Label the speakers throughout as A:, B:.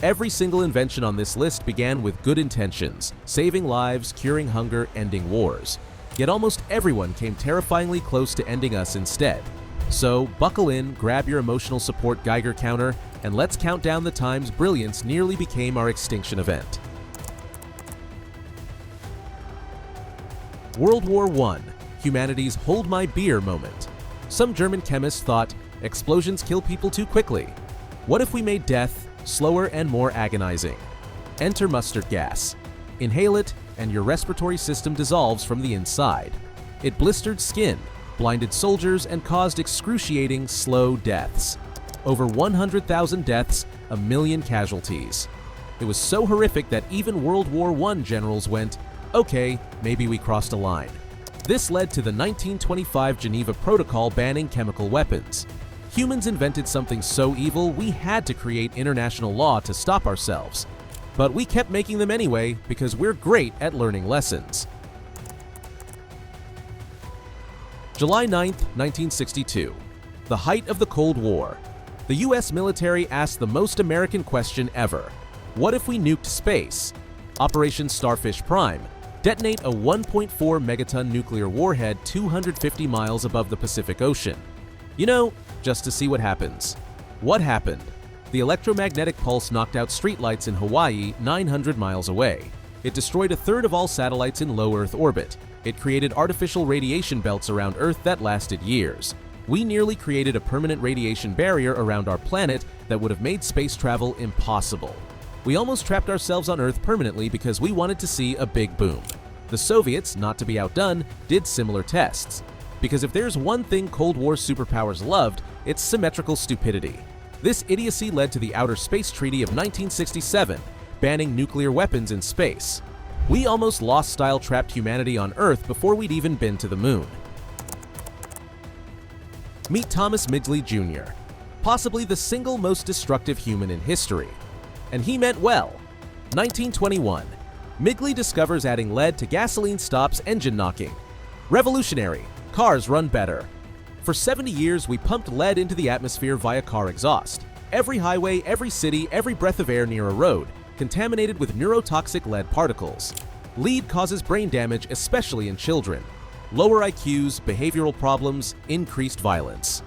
A: Every single invention on this list began with good intentions, saving lives, curing hunger, ending wars. Yet almost everyone came terrifyingly close to ending us instead. So buckle in, grab your emotional support Geiger counter, and let's count down the times brilliance nearly became our extinction event. World War I, humanity's hold my beer moment. Some German chemists thought, explosions kill people too quickly. What if we made death slower and more agonizing? Enter mustard gas. Inhale it, and your respiratory system dissolves from the inside. It blistered skin, blinded soldiers, and caused excruciating, slow deaths. Over 100,000 deaths, 1 million casualties. It was so horrific that even World War I generals went, okay, maybe we crossed a line. This led to the 1925 Geneva Protocol banning chemical weapons. Humans invented something so evil, we had to create international law to stop ourselves. But we kept making them anyway because we're great at learning lessons. July 9th, 1962. The height of the Cold War. The US military asked the most American question ever. What if we nuked space? Operation Starfish Prime. Detonate a 1.4 megaton nuclear warhead 250 miles above the Pacific Ocean. You know, just to see what happens. What happened? The electromagnetic pulse knocked out streetlights in Hawaii 900 miles away. It destroyed a third of all satellites in low Earth orbit. It created artificial radiation belts around Earth that lasted years. We nearly created a permanent radiation barrier around our planet that would have made space travel impossible. We almost trapped ourselves on Earth permanently because we wanted to see a big boom. The Soviets, not to be outdone, did similar tests. Because if there's one thing Cold War superpowers loved, it's symmetrical stupidity. This idiocy led to the Outer Space Treaty of 1967, banning nuclear weapons in space. We almost lost-style trapped humanity on Earth before we'd even been to the moon. Meet Thomas Midgley Jr., possibly the single most destructive human in history. And he meant well. 1921. Midgley discovers adding lead to gasoline stops engine knocking. Revolutionary. Cars run better. For 70 years, we pumped lead into the atmosphere via car exhaust. Every highway, every city, every breath of air near a road, contaminated with neurotoxic lead particles. Lead causes brain damage, especially in children. Lower IQs, behavioral problems, increased violence.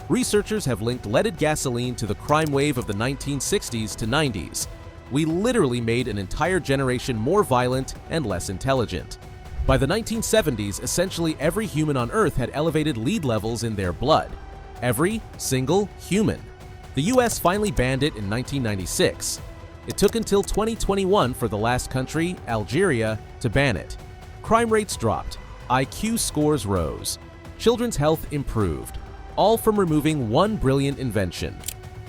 A: Researchers have linked leaded gasoline to the crime wave of the 1960s to 90s. We literally made an entire generation more violent and less intelligent. By the 1970s, essentially every human on Earth had elevated lead levels in their blood. Every single human. The US finally banned it in 1996. It took until 2021 for the last country, Algeria, to ban it. Crime rates dropped. IQ scores rose. Children's health improved. All from removing one brilliant invention.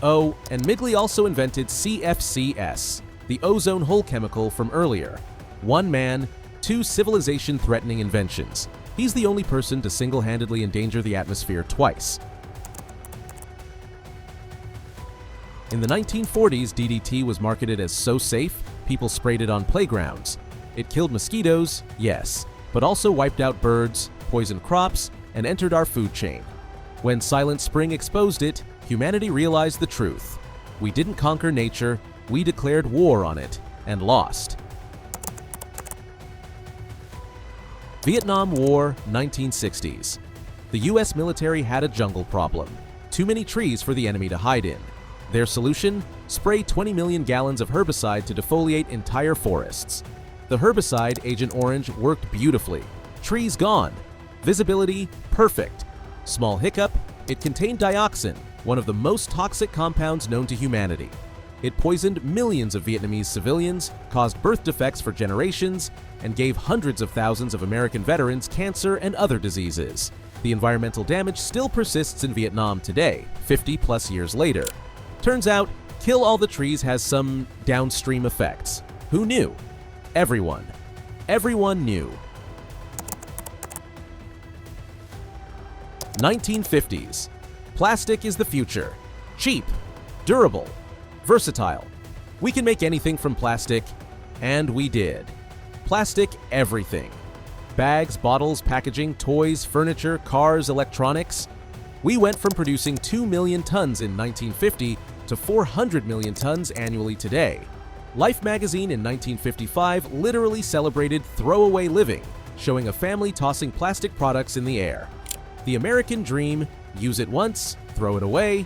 A: Oh, and Midgley also invented CFCS, the ozone hole chemical from earlier. One man, two civilization-threatening inventions. He's the only person to single-handedly endanger the atmosphere twice. In the 1940s, DDT was marketed as so safe, people sprayed it on playgrounds. It killed mosquitoes, yes, but also wiped out birds, poisoned crops, and entered our food chain. When Silent Spring exposed it, humanity realized the truth. We didn't conquer nature, we declared war on it, and lost. Vietnam War, 1960s. The US military had a jungle problem. Too many trees for the enemy to hide in. Their solution? Spray 20 million gallons of herbicide to defoliate entire forests. The herbicide, Agent Orange, worked beautifully. Trees gone. Visibility perfect. Small hiccup, it contained dioxin, one of the most toxic compounds known to humanity. It poisoned millions of Vietnamese civilians, caused birth defects for generations, and gave hundreds of thousands of American veterans cancer and other diseases. The environmental damage still persists in Vietnam today, 50 plus years later. Turns out, kill all the trees has some downstream effects. Who knew? Everyone. Everyone knew. 1950s. Plastic is the future. Cheap, durable, versatile. We can make anything from plastic, and we did. Plastic everything. Bags, bottles, packaging, toys, furniture, cars, electronics. We went from producing 2 million tons in 1950 to 400 million tons annually today. Life magazine in 1955 literally celebrated throwaway living, showing a family tossing plastic products in the air. The American dream, use it once, throw it away.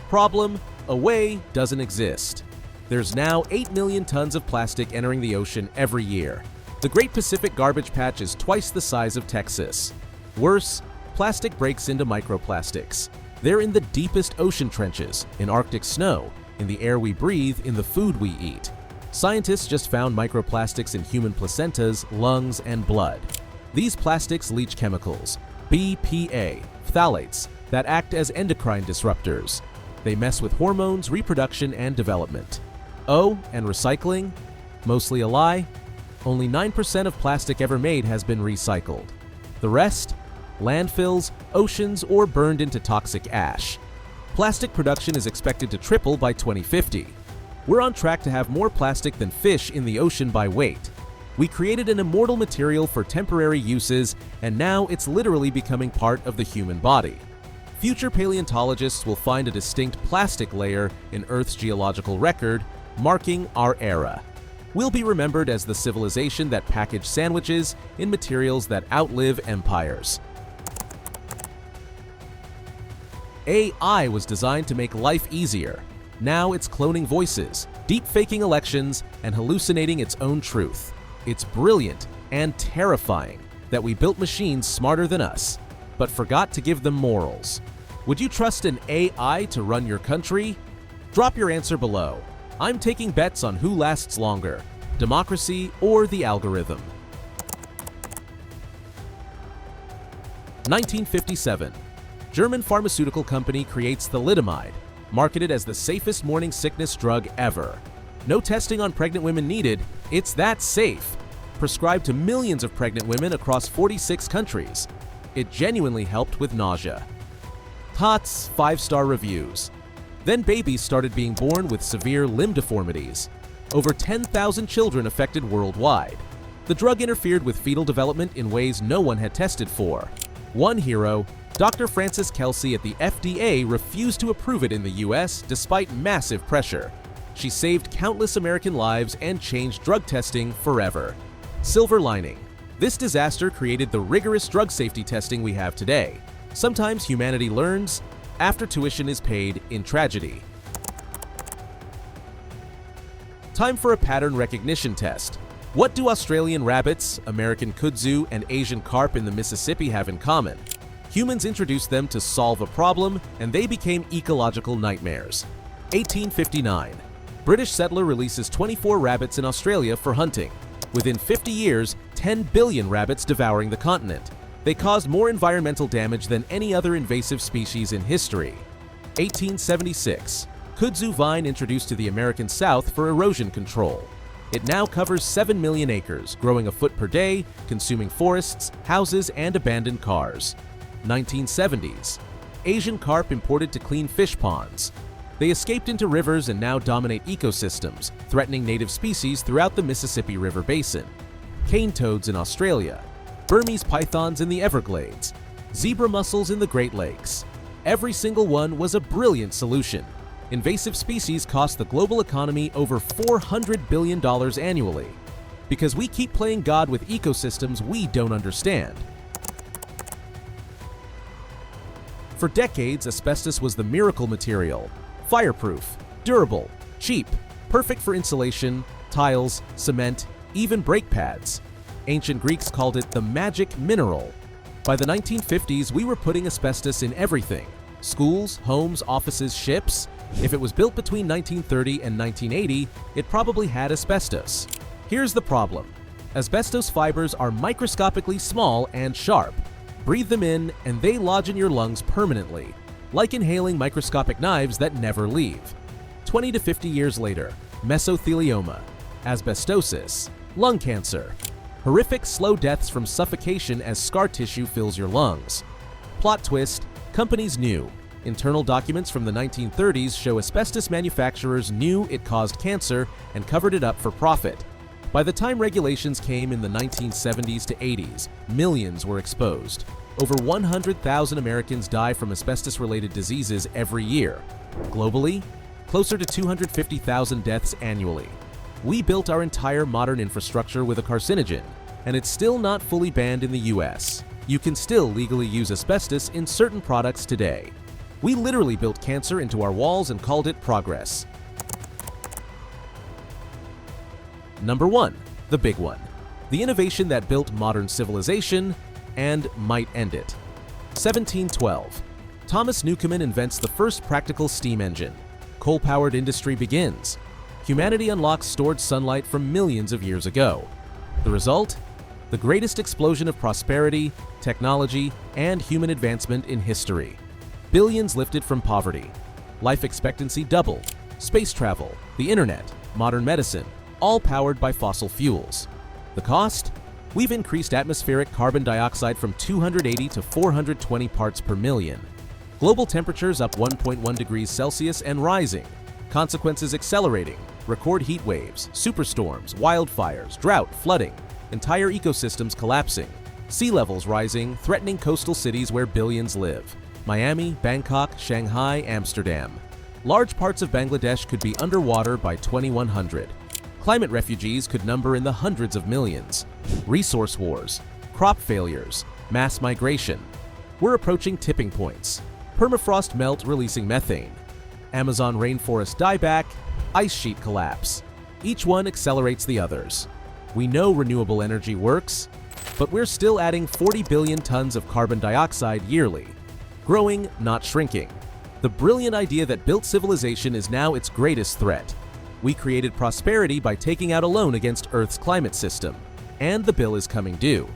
A: Problem, away doesn't exist. There's now 8 million tons of plastic entering the ocean every year. The Great Pacific Garbage Patch is twice the size of Texas. Worse, plastic breaks into microplastics. They're in the deepest ocean trenches, in Arctic snow, in the air we breathe, in the food we eat. Scientists just found microplastics in human placentas, lungs, and blood. These plastics leach chemicals, BPA, phthalates, that act as endocrine disruptors. They mess with hormones, reproduction, and development. Oh, and recycling? Mostly a lie. Only 9% of plastic ever made has been recycled. The rest? Landfills, oceans, or burned into toxic ash. Plastic production is expected to triple by 2050. We're on track to have more plastic than fish in the ocean by weight. We created an immortal material for temporary uses, and now it's literally becoming part of the human body. Future paleontologists will find a distinct plastic layer in Earth's geological record, marking our era. We'll be remembered as the civilization that packaged sandwiches in materials that outlive empires. AI was designed to make life easier. Now it's cloning voices, deep-faking elections, and hallucinating its own truth. It's brilliant and terrifying that we built machines smarter than us, but forgot to give them morals. Would you trust an AI to run your country? Drop your answer below. I'm taking bets on who lasts longer, democracy or the algorithm. 1957. German pharmaceutical company creates thalidomide, marketed as the safest morning sickness drug ever. No testing on pregnant women needed, it's that safe. Prescribed to millions of pregnant women across 46 countries. It genuinely helped with nausea. Tots 5-star reviews. Then babies started being born with severe limb deformities. Over 10,000 children affected worldwide. The drug interfered with fetal development in ways no one had tested for. One hero, Dr. Frances Kelsey at the FDA, refused to approve it in the US despite massive pressure. She saved countless American lives and changed drug testing forever. Silver lining. This disaster created the rigorous drug safety testing we have today. Sometimes humanity learns after tuition is paid in tragedy. Time for a pattern recognition test. What do Australian rabbits, American kudzu, and Asian carp in the Mississippi have in common? Humans introduced them to solve a problem, and they became ecological nightmares. 1859. British settler releases 24 rabbits in Australia for hunting. Within 50 years, 10 billion rabbits devouring the continent. They caused more environmental damage than any other invasive species in history. 1876. Kudzu vine introduced to the American South for erosion control. It now covers 7 million acres, growing a foot per day, consuming forests, houses, and abandoned cars. 1970s. Asian carp imported to clean fish ponds. They escaped into rivers and now dominate ecosystems, threatening native species throughout the Mississippi River Basin. Cane toads in Australia. Burmese pythons in the Everglades, zebra mussels in the Great Lakes. Every single one was a brilliant solution. Invasive species cost the global economy over $400 billion annually, because we keep playing God with ecosystems we don't understand. For decades, asbestos was the miracle material. Fireproof, durable, cheap, perfect for insulation, tiles, cement, even brake pads. Ancient Greeks called it the magic mineral. By the 1950s, we were putting asbestos in everything. Schools, homes, offices, ships. If it was built between 1930 and 1980, it probably had asbestos. Here's the problem. Asbestos fibers are microscopically small and sharp. Breathe them in, and they lodge in your lungs permanently, like inhaling microscopic knives that never leave. 20 to 50 years later, mesothelioma, asbestosis, lung cancer. Horrific slow deaths from suffocation as scar tissue fills your lungs. Plot twist, companies knew. Internal documents from the 1930s show asbestos manufacturers knew it caused cancer and covered it up for profit. By the time regulations came in the 1970s to 80s, millions were exposed. Over 100,000 Americans die from asbestos-related diseases every year. Globally, closer to 250,000 deaths annually. We built our entire modern infrastructure with a carcinogen, and it's still not fully banned in the US. You can still legally use asbestos in certain products today. We literally built cancer into our walls and called it progress. Number 1, the big one. The innovation that built modern civilization and might end it. 1712. Thomas Newcomen invents the first practical steam engine. Coal-powered industry begins. Humanity unlocks stored sunlight from millions of years ago. The result? The greatest explosion of prosperity, technology, and human advancement in history. Billions lifted from poverty. Life expectancy doubled. Space travel, the internet, modern medicine, all powered by fossil fuels. The cost? We've increased atmospheric carbon dioxide from 280 to 420 parts per million. Global temperatures up 1.1 degrees Celsius and rising. Consequences accelerating. Record heat waves, superstorms, wildfires, drought, flooding. Entire ecosystems collapsing. Sea levels rising, threatening coastal cities where billions live. Miami, Bangkok, Shanghai, Amsterdam. Large parts of Bangladesh could be underwater by 2100. Climate refugees could number in the hundreds of millions. Resource wars, crop failures, mass migration. We're approaching tipping points. Permafrost melt releasing methane. Amazon rainforest dieback, ice sheet collapse. Each one accelerates the others. We know renewable energy works, but we're still adding 40 billion tons of carbon dioxide yearly. Growing, not shrinking. The brilliant idea that built civilization is now its greatest threat. We created prosperity by taking out a loan against Earth's climate system, and the bill is coming due.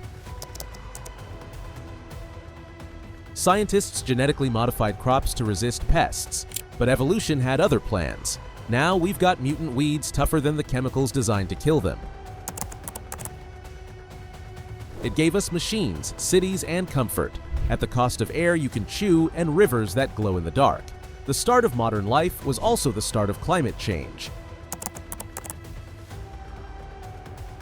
A: Scientists genetically modified crops to resist pests, but evolution had other plans. Now we've got mutant weeds tougher than the chemicals designed to kill them. It gave us machines, cities, and comfort, at the cost of air you can chew and rivers that glow in the dark. The start of modern life was also the start of climate change.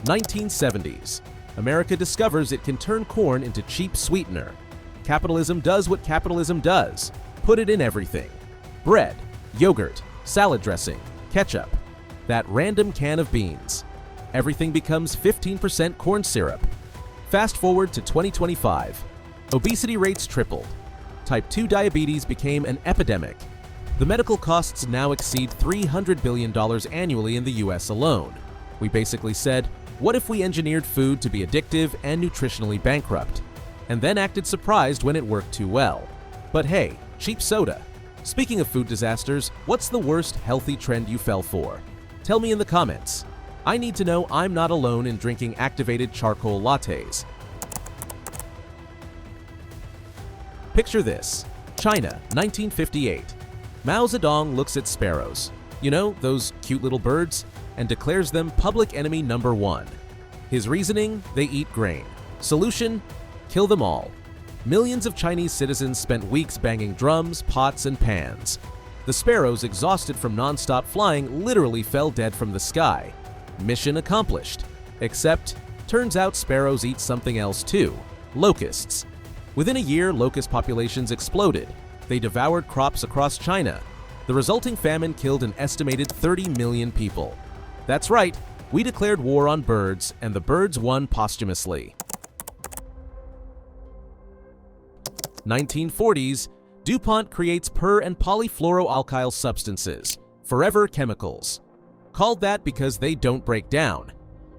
A: 1970s. America discovers it can turn corn into cheap sweetener. Capitalism does what capitalism does. Put it in everything. Bread, yogurt, salad dressing, ketchup. That random can of beans. Everything becomes 15% corn syrup. Fast forward to 2025. Obesity rates tripled. Type 2 diabetes became an epidemic. The medical costs now exceed $300 billion annually in the US alone. We basically said, what if we engineered food to be addictive and nutritionally bankrupt? And then acted surprised when it worked too well. But hey, cheap soda. Speaking of food disasters, what's the worst healthy trend you fell for? Tell me in the comments. I need to know I'm not alone in drinking activated charcoal lattes. Picture this. China, 1958. Mao Zedong looks at sparrows. You know, those cute little birds? And declares them public enemy number 1. His reasoning? They eat grain. Solution? Kill them all. Millions of Chinese citizens spent weeks banging drums, pots, and pans. The sparrows, exhausted from non-stop flying, literally fell dead from the sky. Mission accomplished. Except, turns out sparrows eat something else too. Locusts. Within a year, locust populations exploded. They devoured crops across China. The resulting famine killed an estimated 30 million people. That's right, we declared war on birds, and the birds won posthumously. 1940s, DuPont creates per- and polyfluoroalkyl substances, forever chemicals. Called that because they don't break down.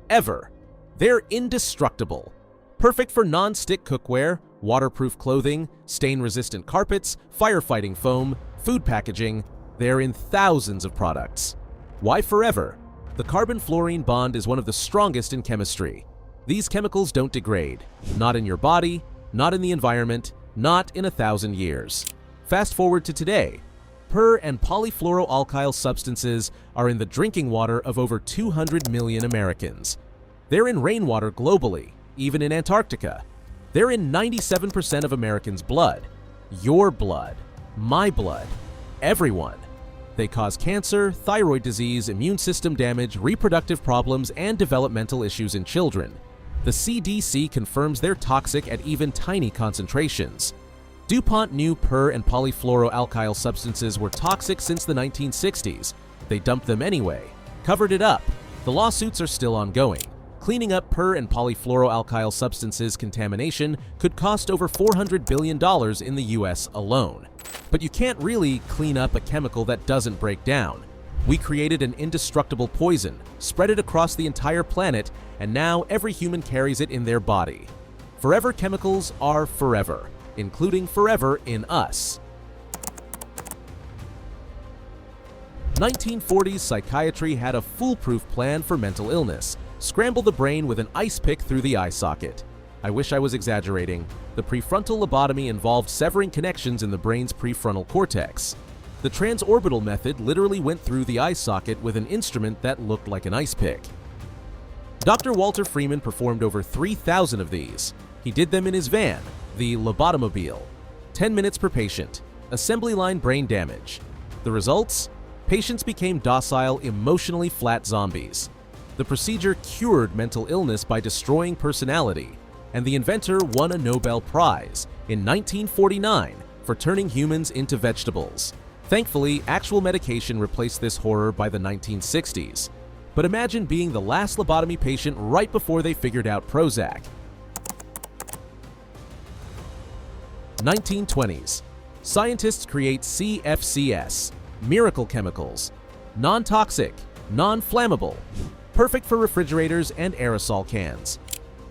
A: Ever. They're indestructible. Perfect for non-stick cookware, waterproof clothing, stain-resistant carpets, firefighting foam, food packaging. They're in thousands of products. Why forever? The carbon-fluorine bond is one of the strongest in chemistry. These chemicals don't degrade. Not in your body, not in the environment, not in 1,000 years. Fast forward to today. Per- and polyfluoroalkyl substances are in the drinking water of over 200 million Americans. They're in rainwater globally, even in Antarctica. They're in 97% of Americans' blood. Your blood. My blood. Everyone. They cause cancer, thyroid disease, immune system damage, reproductive problems, and developmental issues in children. The CDC confirms they're toxic at even tiny concentrations. DuPont knew per- and polyfluoroalkyl substances were toxic since the 1960s. They dumped them anyway, covered it up. The lawsuits are still ongoing. Cleaning up per- and polyfluoroalkyl substances contamination could cost over $400 billion in the US alone. But you can't really clean up a chemical that doesn't break down. We created an indestructible poison, spread it across the entire planet, and now every human carries it in their body. Forever chemicals are forever, including forever in us. 1940s psychiatry had a foolproof plan for mental illness. Scramble the brain with an ice pick through the eye socket. I wish I was exaggerating. The prefrontal lobotomy involved severing connections in the brain's prefrontal cortex. The transorbital method literally went through the eye socket with an instrument that looked like an ice pick. Dr. Walter Freeman performed over 3,000 of these. He did them in his van, the Lobotomobile. 10 minutes per patient. Assembly line brain damage. The results? Patients became docile, emotionally flat zombies. The procedure cured mental illness by destroying personality, and the inventor won a Nobel Prize in 1949 for turning humans into vegetables. Thankfully, actual medication replaced this horror by the 1960s. But imagine being the last lobotomy patient right before they figured out Prozac. 1920s. Scientists create CFCs, miracle chemicals, non-toxic, non-flammable, perfect for refrigerators and aerosol cans.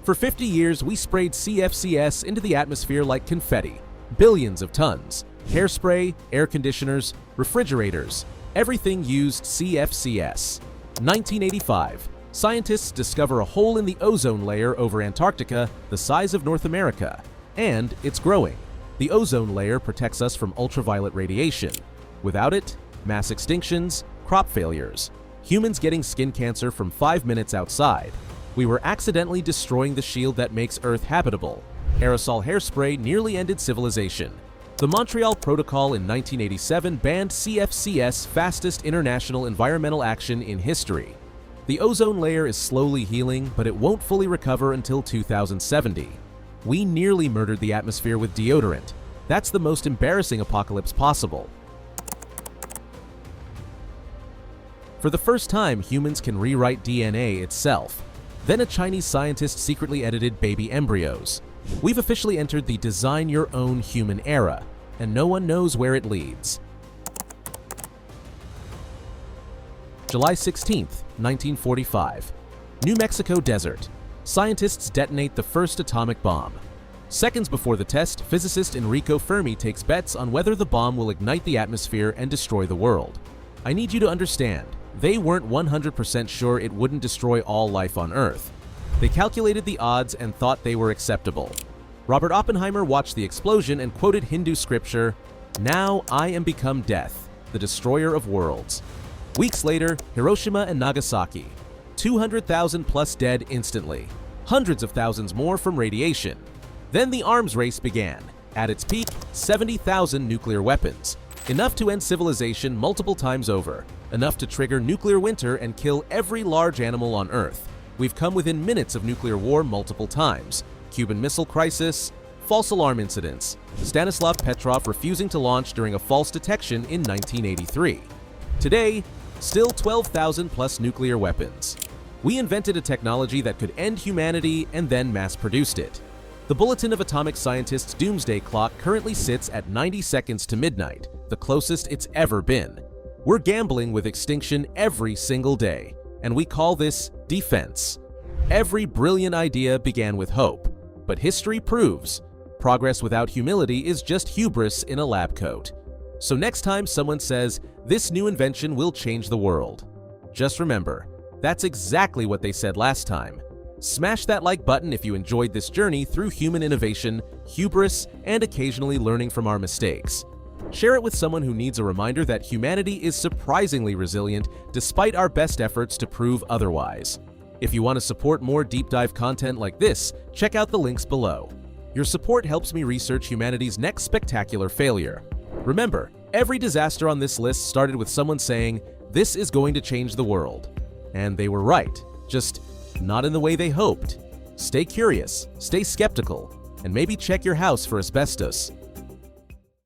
A: For 50 years, we sprayed CFCs into the atmosphere like confetti, billions of tons. Hairspray, air conditioners, refrigerators, everything used CFCs. 1985, scientists discover a hole in the ozone layer over Antarctica the size of North America, and it's growing. The ozone layer protects us from ultraviolet radiation. Without it, mass extinctions, crop failures, humans getting skin cancer from 5 minutes outside. We were accidentally destroying the shield that makes Earth habitable. Aerosol hairspray nearly ended civilization. The Montreal Protocol in 1987 banned CFCs, fastest international environmental action in history. The ozone layer is slowly healing, but it won't fully recover until 2070. We nearly murdered the atmosphere with deodorant. That's the most embarrassing apocalypse possible. For the first time, humans can rewrite DNA itself. Then a Chinese scientist secretly edited baby embryos. We've officially entered the design your own human era, and no one knows where it leads. July 16th, 1945. New Mexico desert. Scientists detonate the first atomic bomb. Seconds before the test, physicist Enrico Fermi takes bets on whether the bomb will ignite the atmosphere and destroy the world. I need you to understand, they weren't 100% sure it wouldn't destroy all life on Earth. They calculated the odds and thought they were acceptable. Robert Oppenheimer watched the explosion and quoted Hindu scripture, "Now I am become death, the destroyer of worlds." Weeks later, Hiroshima and Nagasaki. 200,000 plus dead instantly. Hundreds of thousands more from radiation. Then the arms race began. At its peak, 70,000 nuclear weapons. Enough to end civilization multiple times over. Enough to trigger nuclear winter and kill every large animal on Earth. We've come within minutes of nuclear war multiple times. Cuban Missile Crisis, false alarm incidents, Stanislav Petrov refusing to launch during a false detection in 1983. Today, still 12,000 plus nuclear weapons. We invented a technology that could end humanity and then mass-produced it. The Bulletin of Atomic Scientists' doomsday clock currently sits at 90 seconds to midnight, the closest it's ever been. We're gambling with extinction every single day, and we call this defense. Every brilliant idea began with hope, but history proves progress without humility is just hubris in a lab coat. So next time someone says, "This new invention will change the world," just remember, that's exactly what they said last time. Smash that like button if you enjoyed this journey through human innovation, hubris, and occasionally learning from our mistakes. Share it with someone who needs a reminder that humanity is surprisingly resilient despite our best efforts to prove otherwise. If you want to support more deep dive content like this, check out the links below. Your support helps me research humanity's next spectacular failure. Remember, every disaster on this list started with someone saying, "This is going to change the world." And they were right, just not in the way they hoped. Stay curious, stay skeptical, and maybe check your house for asbestos.